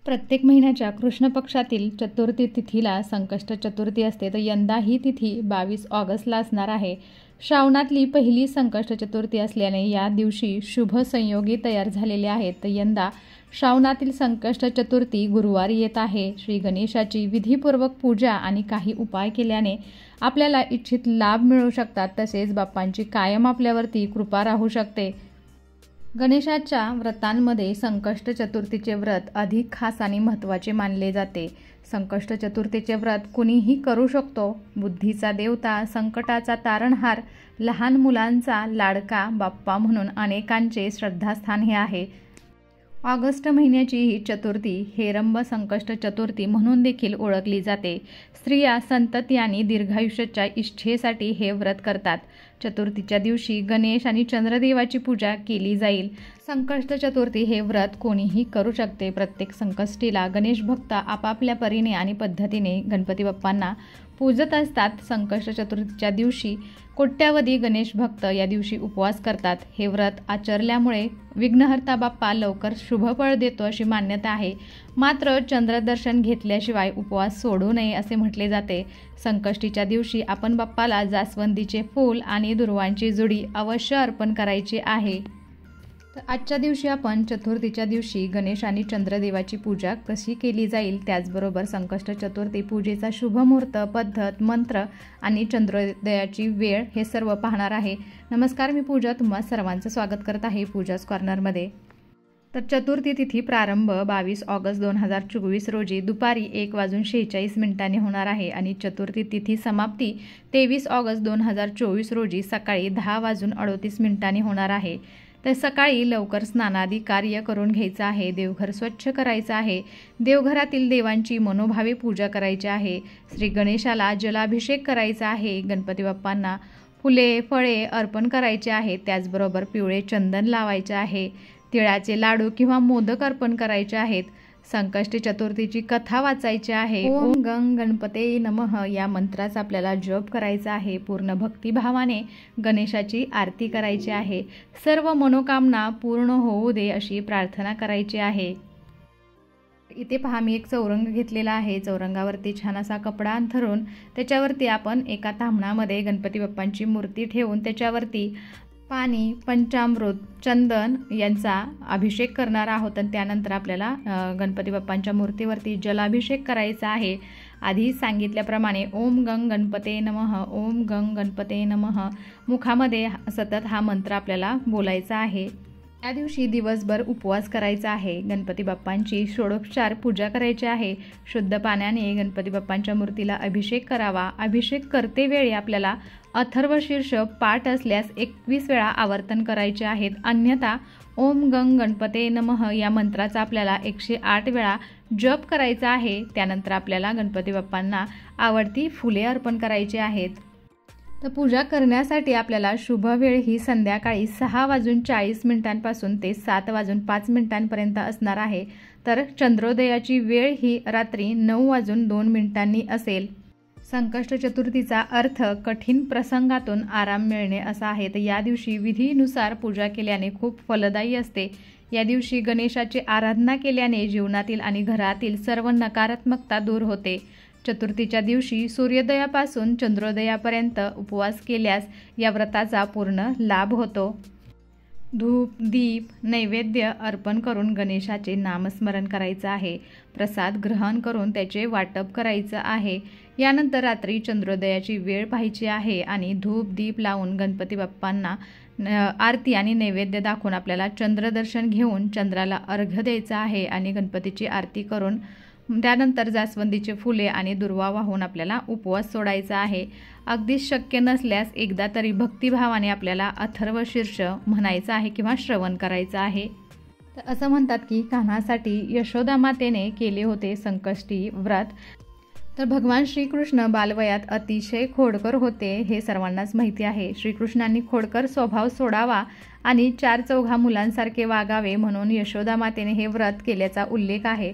प्रत्येक महिन्याच्या कृष्ण पक्षातील चतुर्थी तिथीला संकष्ट चतुर्थी असते, तर यंदा ही तिथी 22 ऑगस्टला असणार आहे. श्रावणातली पहिली संकष्ट चतुर्थी असल्याने या दिवशी शुभ संयोगी तयार झालेले आहेत. तर यंदा श्रावणातील संकष्ट चतुर्थी गुरुवारी येत आहे. श्री गणेशाची विधीपूर्वक पूजा आणि काही उपाय केल्याने आपल्याला इच्छित लाभ मिळू शकतात. तसेच बाप्पांची कायम आपल्यावरती कृपा राहू शकते. गणेशाच्या व्रतांमध्ये संकष्ट चतुर्थीचे व्रत अधिक खास आणि महत्त्वाचे मानले जाते. संकष्ट चतुर्थीचे व्रत कुणीही करू शकतो. बुद्धीचा देवता, संकटाचा तारणहार, लहान मुलांचा लाडका बाप्पा म्हणून अनेकांचे श्रद्धास्थान हे आहे. ऑगस्ट महिन्याची ही चतुर्थी हेरंब संकष्ट चतुर्थी म्हणून देखील ओळखली जाते. स्त्रिया संतती आणि दीर्घायुष्याच्या इच्छेसाठी हे व्रत करतात. चतुर्थीच्या दिवशी गणेश आणि चंद्रदेवाची पूजा केली जाईल. संकष्ट चतुर्थी हे व्रत कोणीही करू शकते. प्रत्येक संकष्टीला गणेश भक्त आपापल्या परीने आणि पद्धतीने गणपती बाप्पांना पूजत असतात. संकष्ट चतुर्थीच्या दिवशी कोट्यावधी गणेश भक्त या दिवशी उपवास करतात. हे व्रत आचरल्यामुळे विघ्नहर्ता बाप्पा लवकर शुभफळ देतो अशी मान्यता आहे. मात्र चंद्रदर्शन घेतल्याशिवाय उपवास सोडू नये असे म्हटले जाते. संकष्टीच्या दिवशी आपण बाप्पाला जास्वंदीचे फूल आणि दुर्वांची जुडी अवश्य अर्पण करायची आहे. तर आजच्या दिवशी आपण चतुर्थीच्या दिवशी गणेश आणि चंद्रदेवाची पूजा कशी केली जाईल, त्याचबरोबर संकष्ट चतुर्थी पूजेचा शुभ मुहूर्त, पद्धत, मंत्र आणि चंद्रोदयाची वेळ हे सर्व पाहणार आहे. नमस्कार, मी पूजा तुम्हा सर्वांचं स्वागत करत आहे पूजाच कॉर्नरमध्ये. तर चतुर्थी तिथी प्रारंभ 22 ऑगस्ट 2024 रोजी दुपारी 1:46 होणार आहे आणि चतुर्थी तिथी समाप्ती 23 ऑगस्ट 2024 रोजी सकाळी 10:38 होणार आहे. तर सकाळी लवकर स्नानादी कार्य करून घ्यायचं आहे. देवघर स्वच्छ करायचं आहे. देवघरातील देवांची मनोभावे पूजा करायची आहे. श्री गणेशाला जलाभिषेक करायचा आहे. गणपती बाप्पांना फुले, फळे अर्पण करायचे आहेत. त्याचबरोबर पिवळे चंदन लावायचे आहे. तिळाचे लाडू किंवा मोदक अर्पण करायचे आहेत. संकष्टी चतुर्थीची कथा वाचायची आहे. ओम गंग गणपते नमः या मंत्राचा आपल्याला जप करायचा आहे. पूर्ण भक्तिभावाने गणेशाची आरती करायची आहे. सर्व मनोकामना पूर्ण होऊ दे अशी प्रार्थना करायची आहे. इथे पहा, मी एक चौरंग घेतलेला आहे. चौरंगावरती छान असा कपडा अंथरून त्याच्यावरती आपण एका ताम्हणामध्ये गणपती बाप्पांची मूर्ती ठेवून त्याच्यावरती पाणी, पंचामृत, चंदन यांचा अभिषेक करणार आहोत. आणि त्यानंतर आपल्याला गणपती बाप्पांच्या मूर्तीवरती जलाभिषेक करायचा आहे. आधी सांगितल्याप्रमाणे ओम गंग गणपते नमः, ओम गंग गणपते नमः मुखामध्ये सतत हा मंत्र आपल्याला बोलायचा आहे. या दिवशी दिवसभर उपवास करायचा आहे. गणपती बाप्पांची षोडोपचार पूजा करायची आहे. शुद्ध पाण्याने गणपती बाप्पांच्या मूर्तीला अभिषेक करावा. अभिषेक करते वेळी आपल्याला अथर्वशीर्ष पाठ असल्यास 21 वेळा आवर्तन करायचे आहेत. अन्यथा ओम गंग गणपते नमः या मंत्राचा आपल्याला 108 वेळा जप करायचा आहे. त्यानंतर आपल्याला गणपती बाप्पांना आवडती फुले अर्पण करायची आहेत. तर पूजा करण्यासाठी आपल्याला शुभ वेळ ही संध्याकाळी 6:40 पासून ते 7:05 असणार आहे. तर चंद्रोदयाची वेळ ही रात्री 9:02 असेल. संकष्ट चतुर्थीचा अर्थ कठीण प्रसंगातून आराम मिळणे असा आहे. तर या दिवशी विधीनुसार पूजा केल्याने खूप फलदायी असते. या दिवशी गणेशाची आराधना केल्याने जीवनातील आणि घरातील सर्व नकारात्मकता दूर होते. चतुर्थीच्या दिवशी सूर्योदयापासून चंद्रोदयापर्यंत उपवास केल्यास या व्रताचा पूर्ण लाभ होतो. धूप, दीप, नैवेद्य अर्पण करून गणेशाचे नामस्मरण करायचं आहे. प्रसाद ग्रहण करून त्याचे वाटप करायचं आहे. यानंतर रात्री चंद्रोदयाची वेळ पाहायची आहे आणि धूप, दीप लावून गणपती बाप्पांना आरती आणि नैवेद्य दाखवून आपल्याला चंद्रदर्शन घेऊन चंद्राला अर्घ्य द्यायचा आहे आणि गणपतीची आरती करून त्यानंतर जास्वंदीचे फुले आणि दुर्वा वाहून आपल्याला उपवास सोडायचा आहे. अगदीच शक्य नसल्यास एकदा तरी भक्तिभावाने आपल्याला अथर्वशीर्ष म्हणायचं आहे किंवा श्रवण करायचं आहे. तर असं म्हणतात की कान्हासाठी यशोदा मातेने केले होते संकष्टी व्रत. तर भगवान श्रीकृष्ण बालवयात अतिशय खोडकर होते हे सर्वांनाच माहिती आहे. श्रीकृष्णांनी खोडकर स्वभाव सोडावा आणि 4 मुलांसारखे वागावे म्हणून यशोदा मातेने हे व्रत केल्याचा उल्लेख आहे.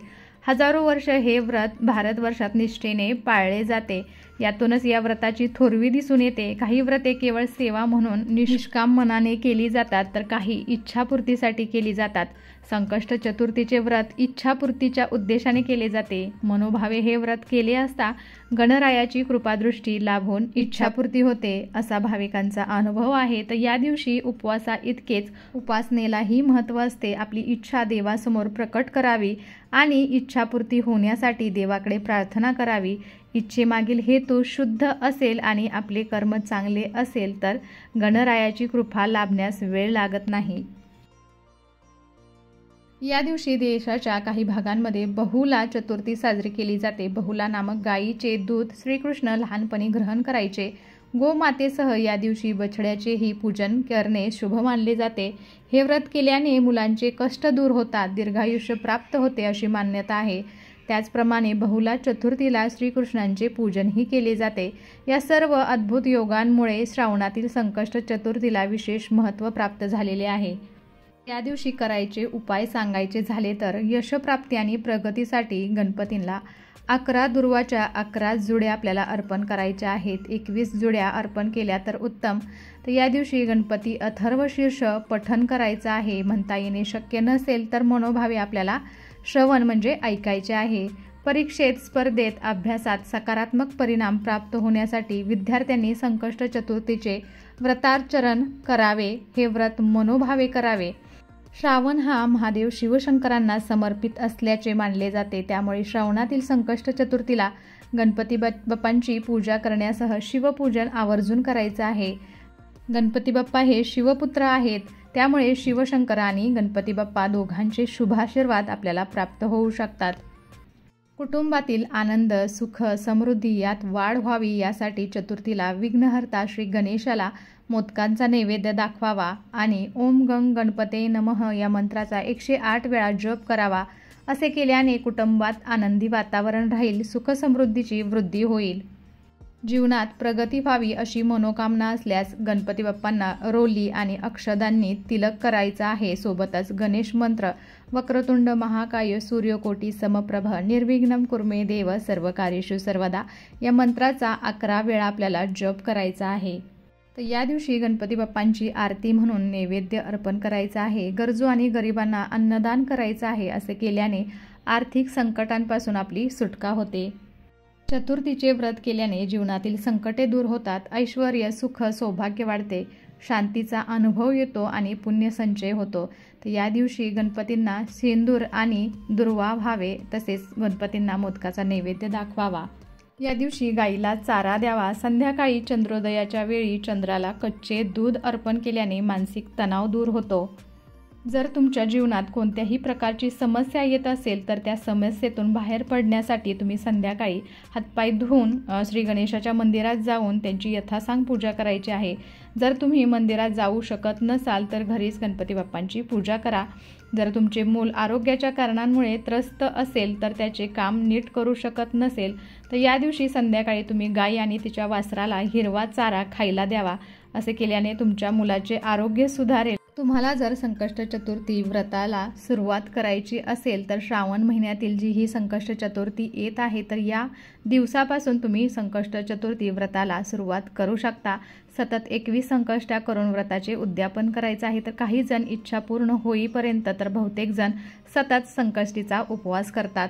हजारो वर्ष हे व्रत भारतवर्षात निष्ठेने पाळले जाते. यातूनच या व्रताची थोरवी दिसून येते. काही व्रते केवळ सेवा म्हणून निष्काम मनाने केली जातात, तर काही इच्छापूर्तीसाठी केली जातात. संकष्ट चतुर्थीचे व्रत इच्छापूर्तीच्या उद्देशाने केले जाते. मनोभावे हे व्रत केले असता गणरायाची कृपादृष्टी लाभून इच्छापूर्ती होते असा भाविकांचा अनुभव आहे. तर या दिवशी उपवासा इतकेच उपासनेलाही महत्त्व असते. आपली इच्छा देवासमोर प्रकट करावी आणि इच्छापूर्ती होण्यासाठी देवाकडे प्रार्थना करावी. इच्छेमागील हेतू शुद्ध असेल आणि आपले कर्म चांगले असेल तर गणरायाची कृपा लाभण्यास वेळ लागत नाही. या दिवशी देशाच्या काही भागांमध्ये बहुला चतुर्थी साजरी केली जाते. बहुला नामक गायीचे दूध श्रीकृष्ण लहानपणी ग्रहण करायचे. गोमातेसह या दिवशी बछड्याचेही पूजन करणे शुभ मानले जाते. हे व्रत केल्याने मुलांचे कष्ट दूर होतात, दीर्घायुष्य प्राप्त होते अशी मान्यता आहे. त्याचप्रमाणे बहुला चतुर्थीला श्रीकृष्णांचे पूजनही केले जाते. या सर्व अद्भुत योगांमुळे श्रावणातील संकष्ट चतुर्थीला विशेष महत्त्व प्राप्त झालेले आहे. या दिवशी करायचे उपाय सांगायचे झाले तर यशप्राप्ती आणि प्रगतीसाठी गणपतींना 11 दुर्वाच्या 11 जुड्या आपल्याला अर्पण करायच्या आहेत. 21 जुड्या अर्पण केल्या तर उत्तम. तर या दिवशी गणपती अथर्वशीर्ष पठण करायचं आहे. म्हणता येणे शक्य नसेल तर मनोभावे आपल्याला श्रवण म्हणजे ऐकायचे आहे. परीक्षेत, स्पर्धेत, अभ्यासात सकारात्मक परिणाम प्राप्त होण्यासाठी विद्यार्थ्यांनी संकष्ट चतुर्थीचे व्रताचरण करावे. हे व्रत मनोभावे करावे. श्रावण हा महादेव शिवशंकरांना समर्पित असल्याचे मानले जाते. त्यामुळे श्रावणातील संकष्ट चतुर्थीला गणपती बाप्पांची पूजा करण्यासह शिवपूजन आवर्जून करायचं आहे. गणपती बाप्पा हे शिवपुत्र आहेत. त्यामुळे शिवशंकर आणि गणपती बाप्पा दोघांचे शुभाशीर्वाद आपल्याला प्राप्त होऊ शकतात. कुटुंबातील आनंद, सुख, समृद्धी यात वाढ व्हावी यासाठी चतुर्थीला विघ्नहर्ता श्री गणेशाला मोदकांचा नैवेद्य दाखवावा आणि ओम गंग गणपते नमः या मंत्राचा 108 वेळा जप करावा. असे केल्याने कुटुंबात आनंदी वातावरण राहील, सुखसमृद्धीची वृद्धी होईल. जीवनात प्रगती व्हावी अशी मनोकामना असल्यास गणपती बाप्पांना रोली आणि अक्षदांनी तिलक करायचा आहे. सोबतच गणेश मंत्र वक्रतुंड महाकाय सूर्यकोटी समप्रभ निर्विघ्नं कुर्मे देव सर्वकार्येषु सर्वदा या मंत्राचा 11 वेळा आपल्याला जप करायचा आहे. तर या दिवशी गणपती बाप्पांची आरती म्हणून नैवेद्य अर्पण करायचा आहे. गरजू आणि गरिबांना अन्नदान करायचं आहे. असे केल्याने आर्थिक संकटांपासून आपली सुटका होते. चतुर्थीचे व्रत केल्याने जीवनातील संकटे दूर होतात. ऐश्वर्य, सुख, सौभाग्य वाढते. शांतीचा अनुभव येतो आणि पुण्य संचय होतो. तर या दिवशी गणपतींना सिंदूर आणि दुर्वा व्हावे. तसेच गणपतींना मोदकाचा नैवेद्य दाखवावा. या दिवशी गाईला चारा द्यावा. संध्याकाळी चंद्रोदयाच्या वेळी चंद्राला कच्चे दूध अर्पण केल्याने मानसिक तणाव दूर होतो. जर तुमच्या जीवनात कोणत्याही प्रकारची समस्या येत असेल तर त्या समस्येतून बाहेर पडण्यासाठी तुम्ही संध्याकाळी हातपाय धुवून श्री गणेशाच्या मंदिरात जाऊन त्यांची यथासांग पूजा करायची आहे. जर तुम्ही मंदिरात जाऊ शकत नसाल तर घरीच गणपती बाप्पांची पूजा करा. जर तुमचे मूल आरोग्याच्या कारणांमुळे त्रस्त असेल तर त्याचे काम नीट करू शकत नसेल तर या दिवशी संध्याकाळी तुम्ही गाय आणि तिच्या वासराला हिरवा चारा खायला द्यावा. असे केल्याने तुमच्या मुलाचे आरोग्य सुधारेल. तुम्हाला जर संकष्ट चतुर्थी व्रताला सुरुवात करायची असेल तर श्रावण महिन्यातील जी ही संकष्ट चतुर्थी येत आहे तर या दिवसापासून तुम्ही संकष्ट चतुर्थी व्रताला सुरुवात करू शकता. सतत 21 संकष्टा करून व्रताचे उद्यापन करायचे आहे. तर काही जण इच्छा पूर्ण होईपर्यंत तर बहुतेक जण सतत संकष्टीचा उपवास करतात.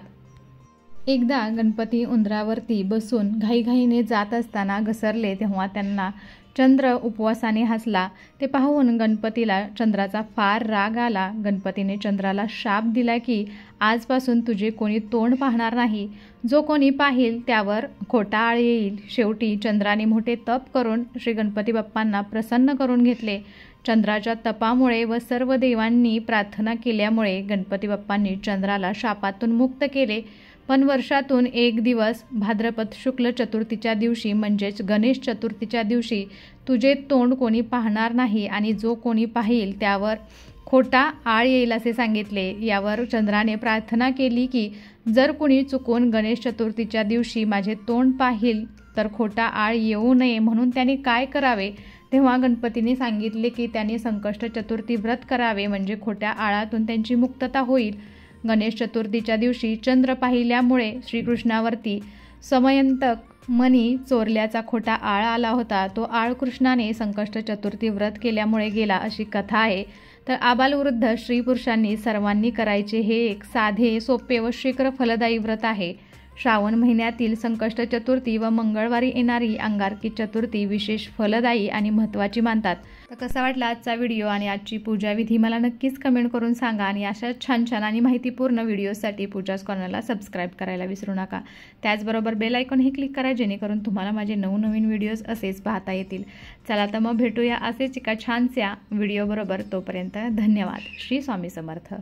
एकदा गणपती उंदरावरती बसून घाईघाईने जात असताना घसरले तेव्हा त्यांना चंद्र उपवासाने हसला. ते पाहून गणपतीला चंद्राचा फार राग आला. गणपतीने चंद्राला शाप दिला की आजपासून तुझे कोणी तोंड पाहणार नाही. जो कोणी पाहिल त्यावर खोटा आळ येईल. शेवटी चंद्राने मोठे तप करून श्री गणपती बाप्पांना प्रसन्न करून घेतले. चंद्राच्या तपामुळे व सर्व देवांनी प्रार्थना केल्यामुळे गणपती बाप्पांनी चंद्राला शापातून मुक्त केले. पण वर्षातून एक दिवस भाद्रपद शुक्ल चतुर्थीच्या दिवशी म्हणजेच गणेश चतुर्थीच्या दिवशी तुझे तोंड कोणी पाहणार नाही आणि जो कोणी पाहिल त्यावर खोटा आळ येईल असे सांगितले. यावर चंद्राने प्रार्थना केली की जर कुणी चुकून गणेश चतुर्थीच्या दिवशी माझे तोंड पाहिल तर खोटा आळ येऊ नये म्हणून त्याने काय करावे. तेव्हा गणपतीने सांगितले की त्याने संकष्ट चतुर्थी व्रत करावे म्हणजे खोट्या आळातून त्यांची मुक्तता होईल. गणेश चतुर्थीच्या दिवशी चंद्र पाहिल्यामुळे श्रीकृष्णावरती समयंतक मणी चोरल्याचा खोटा आळ आला होता. तो आळ कृष्णाने संकष्ट चतुर्थी व्रत केल्यामुळे गेला अशी कथा आहे. तर आबालवृद्ध स्त्री पुरुषांनी सर्वांनी करायचे हे एक साधे, सोपे व शीघ्र फलदायी व्रत आहे. श्रावण महिन्यातील संकष्ट चतुर्थी व मंगळवारी येणारी अंगारकी चतुर्थी विशेष फलदायी आणि महत्त्वाची मानतात. तर कसा वाटला आजचा व्हिडिओ आणि आजची पूजाविधी मला नक्कीच कमेंट करून सांगा. आणि अशा छान छान आणि माहितीपूर्ण व्हिडिओसाठी पूजाज कॉर्नरला सबस्क्राईब करायला विसरू नका. त्याचबरोबर बेल आयकॉनही क्लिक करा, जेणेकरून तुम्हाला माझे नवनवीन व्हिडिओज असेच पाहता येतील. चला तर मग भेटूया असेच एका छानशा व्हिडिओबरोबर. तोपर्यंत धन्यवाद. श्री स्वामी समर्थ.